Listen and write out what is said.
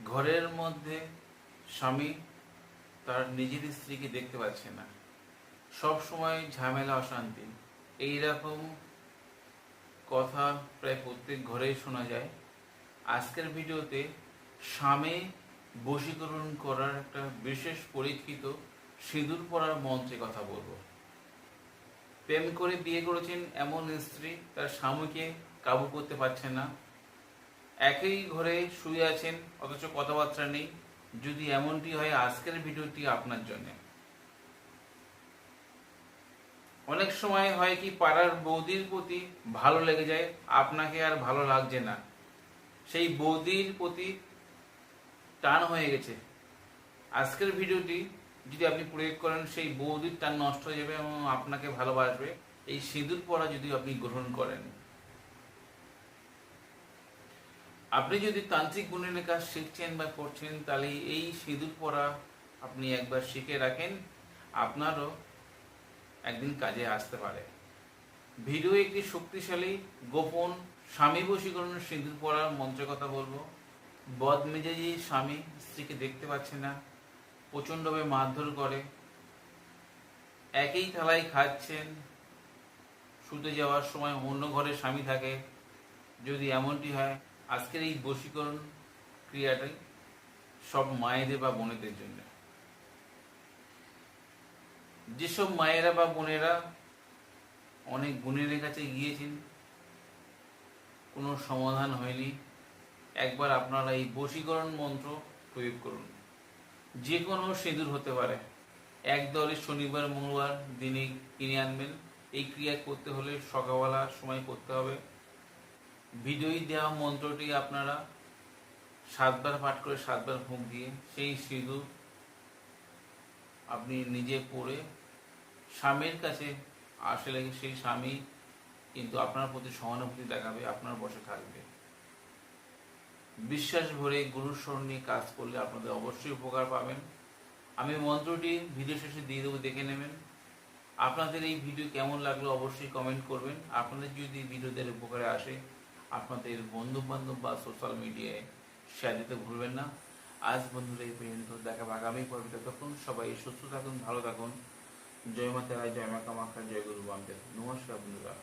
ঘরের মধ্যে স্বামী তার নিজের স্ত্রীকে দেখতে পাচ্ছে না, সব সময় ঝামেলা অশান্তি, এই রকম কথা প্রায় প্রত্যেক ঘরেই শোনা যায়। আজকের ভিডিওতে স্বামী বশীকরণ করার একটা বিশেষ পরীক্ষিত সিঁদুর পরার মন্ত্রে কথা বলবো। প্রেম করে বিয়ে করেছেন এমন স্ত্রী তার স্বামীকে কাবু করতে পারছে না, একই ঘরে শুয়ে আছেন অথচ কথাবার্তা নেই। যদি এমনটি হয়, আজকের ভিডিওটি আপনার জন্য। অনেক সময় হয় কি, পাড়ার বৌদির প্রতি ভালো লেগে যায়, আপনাকে আর ভালো লাগছে না, সেই বৌদির প্রতি টান হয়ে গেছে। আজকের ভিডিওটি যদি আপনি প্রয়োগ করেন, সেই বৌদির টান নষ্ট হয়ে যাবে এবং আপনাকে ভালোবাসবে। এই সিঁদুর পরা যদি আপনি গ্রহণ করেন, আপনি যদি তান্ত্রিক গুণের কাজ শিখছেন বা করছেন, তাহলে এই সিঁদুর পরা আপনি একবার শিখে রাখেন, আপনারও একদিন কাজে আসতে পারে। ভিডিও একটি শক্তিশালী গোপন স্বামী বশীকরণের সিঁদুর পরার মন্ত্রের কথা বলবো। বদমেজাজি স্বামী স্ত্রীকে দেখতে পাচ্ছে না, প্রচণ্ডভাবে মারধর করে, একই থালায় খাচ্ছেন, শুতে যাওয়ার সময় অন্য ঘরে স্বামী থাকে। যদি এমনটি হয়, আজকের এই বশীকরণ ক্রিয়াটাই সব মায়েদের বা বোনেদের জন্য। যেসব মায়েরা বা বোনেরা অনেক গুণের কাছে গিয়েছেন, কোনো সমাধান হয়নি, একবার আপনারা এই বশীকরণ মন্ত্র প্রয়োগ করুন। যে কোনো সিঁদুর হতে পারে, একদলে শনিবার মঙ্গলবার দিনে কিনে আনবেন। এই ক্রিয়া করতে হলে সকালবেলা সময় করতে হবে। ভিডিওয় দেওয়া মন্ত্রটি আপনারা 7 বার পাঠ করে 7 বার ফুঁক দিয়ে সেই সিঁদুর আপনি নিজে পরে স্বামীর কাছে আসলে সেই স্বামী কিন্তু আপনার প্রতি সহানুভূতি দেখাবে, আপনার বসে থাকবে। বিশ্বাস ভরে গুরুর স্মরণ নিয়ে কাজ করলে আপনাদের অবশ্যই উপকার পাবেন। আমি মন্ত্রটি ভিডিও শেষে দিয়ে দেবো, দেখে নেবেন। আপনাদের এই ভিডিও কেমন লাগলো অবশ্যই কমেন্ট করবেন। আপনাদের যদি ভিডিওদের উপকারে আসে, আপনাদের বন্ধু বান্ধব বা সোশ্যাল মিডিয়ায় শেয়ার দিতে ভুলবেন না। আজ বন্ধুরা এই পর্যন্ত, দেখা আগামী পর্বে। ততক্ষণ সবাই সুস্থ থাকুন, ভালো থাকুন। জয় মা তারা, জয় মা কামাখ্যা, জয় গুরু বামদেব। নমস্কার বন্ধুরা।